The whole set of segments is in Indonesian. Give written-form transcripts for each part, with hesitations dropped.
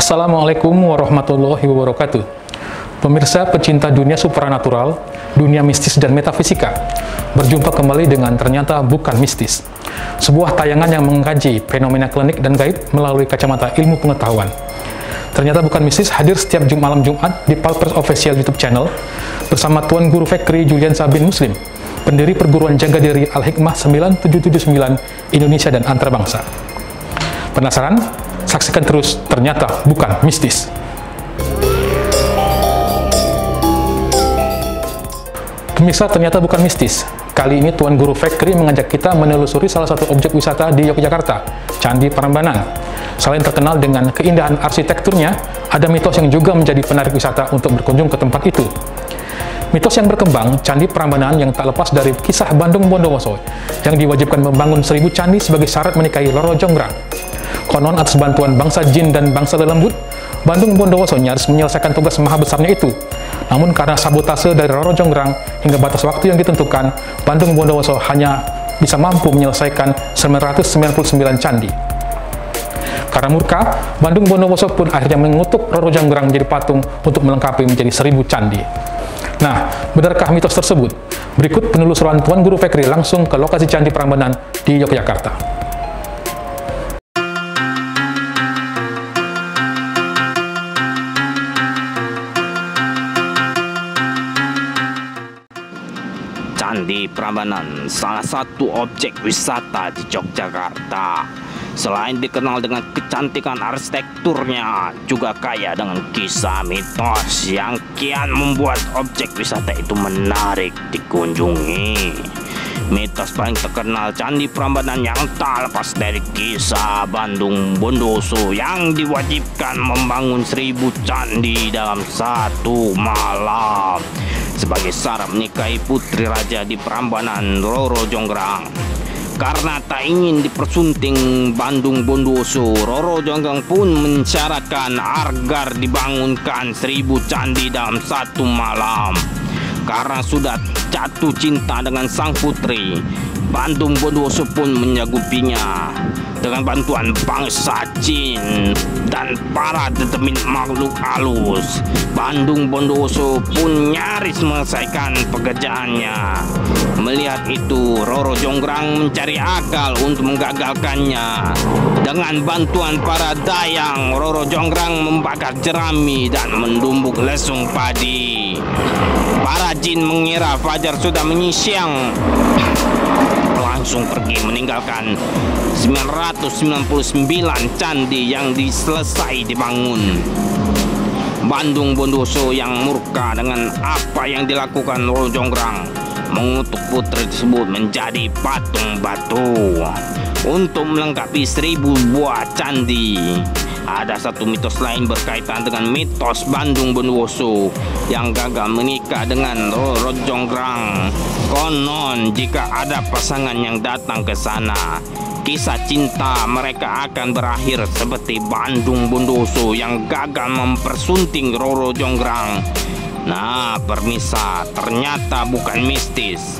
Assalamualaikum warahmatullahi wabarakatuh. Pemirsa pecinta dunia supranatural, dunia mistis dan metafisika, berjumpa kembali dengan Ternyata Bukan Mistis, sebuah tayangan yang mengkaji fenomena klinik dan gaib melalui kacamata ilmu pengetahuan. Ternyata Bukan Mistis hadir setiap malam Jumat di Palpers Official YouTube channel bersama Tuan Guru Fikri Juliansa bin Muslim, pendiri perguruan jaga diri Al-Hikmah 9779 Indonesia dan Antarabangsa. Penasaran? Saksikan terus Ternyata Bukan Mistis. Pemirsa Ternyata Bukan Mistis, kali ini Tuan Guru Fikri mengajak kita menelusuri salah satu objek wisata di Yogyakarta, Candi Prambanan. Selain terkenal dengan keindahan arsitekturnya, ada mitos yang juga menjadi penarik wisata untuk berkunjung ke tempat itu. Mitos yang berkembang, Candi Prambanan yang tak lepas dari kisah Bandung Bondowoso yang diwajibkan membangun 1000 candi sebagai syarat menikahi Roro Jonggrang. Konon atas bantuan bangsa jin dan bangsa lelembut, Bandung Bondowoso nyaris menyelesaikan tugas maha besarnya itu. Namun karena sabotase dari Roro Jonggrang hingga batas waktu yang ditentukan, Bandung Bondowoso hanya bisa mampu menyelesaikan 999 candi. Karena murka, Bandung Bondowoso pun akhirnya mengutuk Roro Jonggrang menjadi patung untuk melengkapi menjadi 1000 candi. Nah, benarkah mitos tersebut? Berikut penelusuran Tuan Guru Fikri langsung ke lokasi Candi Prambanan di Yogyakarta. Candi Prambanan, salah satu objek wisata di Yogyakarta. Selain dikenal dengan kecantikan arsitekturnya, juga kaya dengan kisah mitos yang kian membuat objek wisata itu menarik dikunjungi. Mitos paling terkenal Candi Prambanan yang tak lepas dari kisah Bandung Bondowoso yang diwajibkan membangun 1000 candi dalam satu malam sebagai syarat menikahi putri raja di Prambanan, Roro Jonggrang. Karena tak ingin dipersunting Bandung Bondowoso, Roro Jonggrang pun mensyaratkan agar dibangunkan 1000 candi dalam satu malam. Karena sudah jatuh cinta dengan sang putri, Bandung Bondowoso pun menyanggupinya. Dengan bantuan bangsa jin dan para determin makhluk halus, Bandung Bondowoso pun nyaris menyelesaikan pekerjaannya. Melihat itu, Roro Jonggrang mencari akal untuk menggagalkannya. Dengan bantuan para dayang, Roro Jonggrang membakar jerami dan mendumbuk lesung padi. Para jin mengira fajar sudah menyiang, langsung pergi meninggalkan 999 candi yang diselesai dibangun. Bandung Bondowoso yang murka dengan apa yang dilakukan Roro Jonggrang mengutuk putri tersebut menjadi patung batu untuk melengkapi 1000 buah candi. Ada satu mitos lain berkaitan dengan mitos Bandung Bondowoso yang gagal menikah dengan Roro Jonggrang. Konon jika ada pasangan yang datang ke sana, kisah cinta mereka akan berakhir seperti Bandung Bondowoso yang gagal mempersunting Roro Jonggrang. Nah, permisa, ternyata bukan mistis.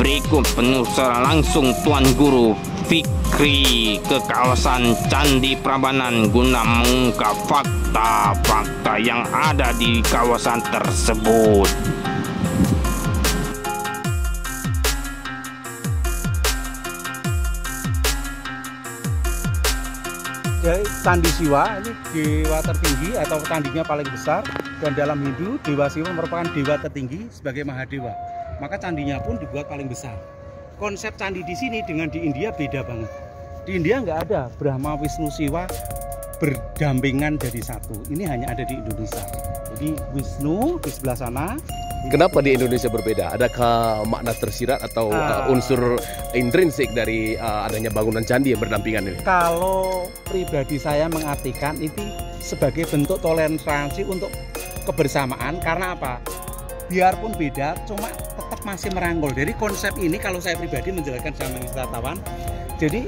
Berikut penelusuran langsung Tuan Guru Fikri ke kawasan Candi Prambanan guna mengungkap fakta-fakta yang ada di kawasan tersebut. Candi Siwa ini dewa tertinggi atau candinya paling besar, dan dalam Hindu Dewa Siwa merupakan dewa tertinggi sebagai Mahadewa. Maka candinya pun dibuat paling besar. Konsep candi di sini dengan di India beda banget. Di India nggak ada Brahma, Wisnu, Siwa berdampingan jadi satu. Ini hanya ada di Indonesia. Jadi Wisnu di sebelah sana. Kenapa di Indonesia berbeda? Adakah makna tersirat atau unsur intrinsik dari adanya bangunan candi yang berdampingan ini? Kalau pribadi saya mengartikan itu sebagai bentuk toleransi untuk kebersamaan. Karena apa? Biarpun beda, cuma tetap masih merangkul. Jadi konsep ini kalau saya pribadi menjelaskan sama wisatawan, jadi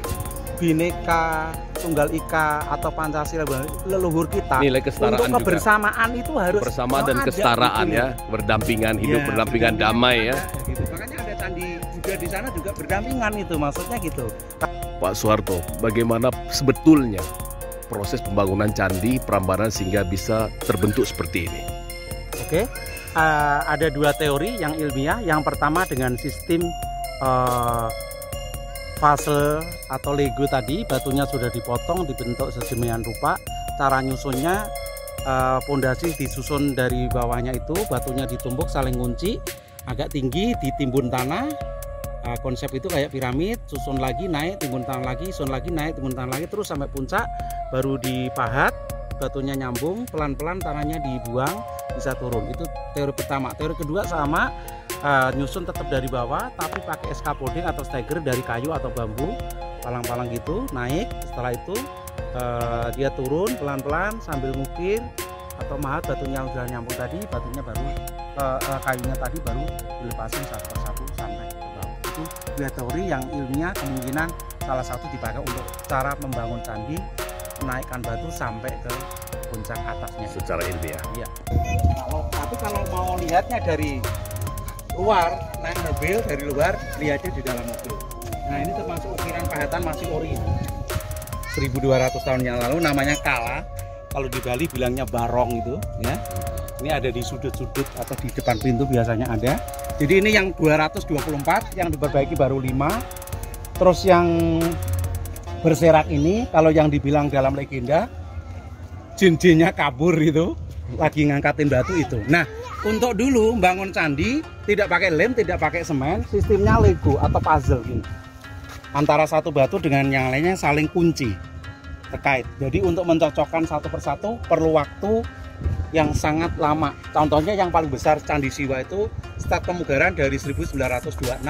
Bhinneka Tunggal Ika atau Pancasila leluhur kita, nilai kesetaraan untuk kebersamaan juga. Itu harus bersama dan kesetaraan gitu ya, berdampingan hidup, ya, berdampingan damai ya. Gitu. Makanya ada candi juga di sana juga berdampingan itu, maksudnya gitu. Pak Soeharto, bagaimana sebetulnya proses pembangunan Candi Prambanan sehingga bisa terbentuk seperti ini? Oke, ada dua teori yang ilmiah. Yang pertama dengan sistem puzzle atau Lego tadi, batunya sudah dipotong, dibentuk sedemikian rupa. Cara nyusunnya, pondasi disusun dari bawahnya itu, batunya ditumbuk saling kunci, agak tinggi, ditimbun tanah. Konsep itu kayak piramid, susun lagi naik, timbun tanah lagi, susun lagi naik, timbun tanah lagi, terus sampai puncak, baru dipahat, batunya nyambung, pelan-pelan tanahnya dibuang, bisa turun. Itu teori pertama. Teori kedua sama, nyusun tetap dari bawah, tapi pakai scaffolding atau stagger dari kayu atau bambu, palang-palang gitu, naik. Setelah itu dia turun pelan-pelan sambil ngukir atau mahat batunya yang sudah nyambung tadi, batunya baru kayunya tadi baru dilepasin satu persatu sampai ke bawah. Itu dua teori yang ilmiah, kemungkinan salah satu dipakai untuk cara membangun candi, menaikkan batu sampai ke puncak atasnya. Secara ilmiah. Iya. Tapi kalau mau lihatnya dari luar, naik mobil dari luar, lihatnya di dalam mobil. Nah, ini termasuk ukiran pahatan masih ori. 1200 tahun yang lalu, namanya kala. Kalau di Bali bilangnya barong itu, ya. Ini ada di sudut-sudut atau di depan pintu biasanya ada. Jadi ini yang 224, yang diperbaiki baru 5. Terus yang berserak ini, kalau yang dibilang dalam legenda, jin-jinnya kabur itu, lagi ngangkatin batu itu. Nah, untuk dulu membangun candi, tidak pakai lem, tidak pakai semen, sistemnya Lego atau puzzle gini. Antara satu batu dengan yang lainnya saling kunci, terkait. Jadi untuk mencocokkan satu persatu perlu waktu yang sangat lama. Contohnya yang paling besar Candi Siwa itu start pemugaran dari 1926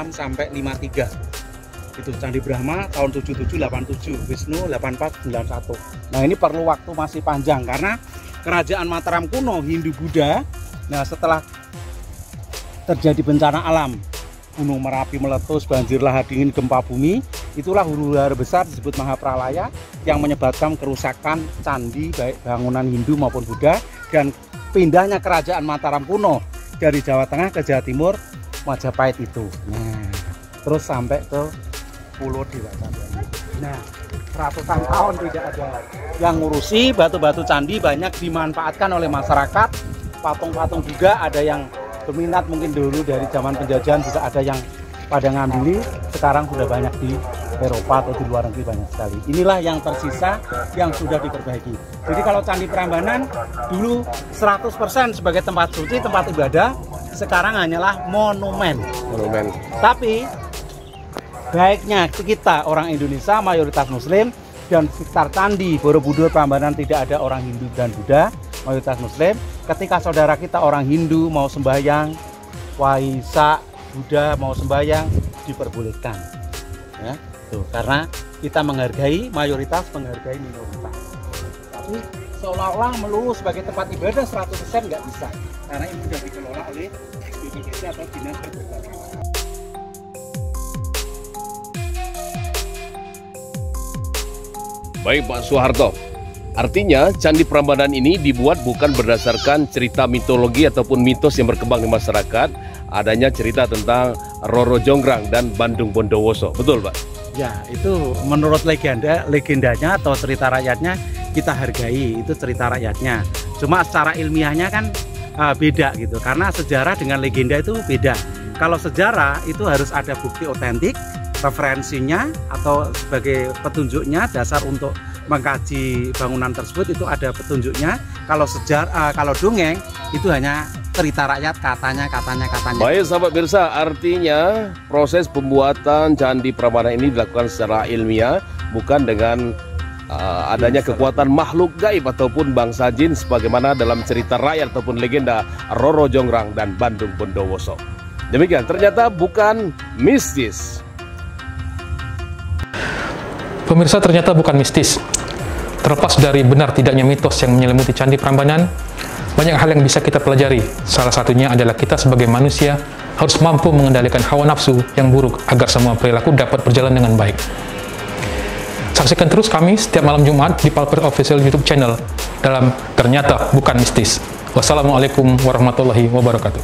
sampai 53. Itu Candi Brahma tahun 77-87, Wisnu 84-91. Nah, ini perlu waktu masih panjang karena kerajaan Mataram kuno Hindu-Buddha. Nah, setelah terjadi bencana alam, Gunung Merapi meletus, banjir lahar dingin, gempa bumi, itulah huru-hara besar disebut Mahapralaya yang menyebabkan kerusakan candi baik bangunan Hindu maupun Buddha, dan pindahnya kerajaan Mataram kuno dari Jawa Tengah ke Jawa Timur, Majapahit itu. Nah, terus sampai ke Pulau Dewata. Nah, ratusan tahun tidak ada yang ngurusi, batu-batu candi banyak dimanfaatkan oleh masyarakat. Patung-patung juga ada yang berminat, mungkin dulu dari zaman penjajahan juga ada yang pada ngambil. Sekarang sudah banyak di Eropa atau di luar negeri banyak sekali. Inilah yang tersisa yang sudah diperbaiki. Jadi kalau Candi Prambanan dulu 100% sebagai tempat suci, tempat ibadah, sekarang hanyalah monumen. Tapi baiknya kita orang Indonesia mayoritas Muslim, dan sekitar Candi Borobudur Prambanan tidak ada orang Hindu dan Buddha, mayoritas Muslim. Ketika saudara kita orang Hindu mau sembahyang, Waisak, Buddha mau sembahyang, diperbolehkan. Ya, tuh, karena kita menghargai mayoritas, menghargai minoritas. Tapi seolah-olah melulu sebagai tempat ibadah 100% nggak bisa, karena ini sudah dikelola oleh BPKB atau Dinas Perdagangan. Baik Pak Soeharto, artinya Candi Prambanan ini dibuat bukan berdasarkan cerita mitologi ataupun mitos yang berkembang di masyarakat, adanya cerita tentang Roro Jonggrang dan Bandung Bondowoso, betul Pak? Ya, itu menurut legendanya atau cerita rakyatnya kita hargai, itu cerita rakyatnya. Cuma secara ilmiahnya kan beda gitu, karena sejarah dengan legenda itu beda. Kalau sejarah itu harus ada bukti otentik, referensinya atau sebagai petunjuknya, dasar untuk mengkaji bangunan tersebut itu ada petunjuknya. Kalau sejarah, kalau dongeng itu hanya cerita rakyat, katanya. Baik sahabat Pirsa, artinya proses pembuatan Candi Prambanan ini dilakukan secara ilmiah, bukan dengan adanya kekuatan makhluk gaib ataupun bangsa jin sebagaimana dalam cerita rakyat ataupun legenda Roro Jonggrang dan Bandung Bondowoso. Demikian, ternyata bukan mistis. Pemirsa, ternyata bukan mistis. Terlepas dari benar tidaknya mitos yang menyelimuti Candi Prambanan, banyak hal yang bisa kita pelajari. Salah satunya adalah kita sebagai manusia harus mampu mengendalikan hawa nafsu yang buruk agar semua perilaku dapat berjalan dengan baik. Saksikan terus kami setiap malam Jumat di Palper Official YouTube channel dalam Ternyata Bukan Mistis. Wassalamualaikum warahmatullahi wabarakatuh.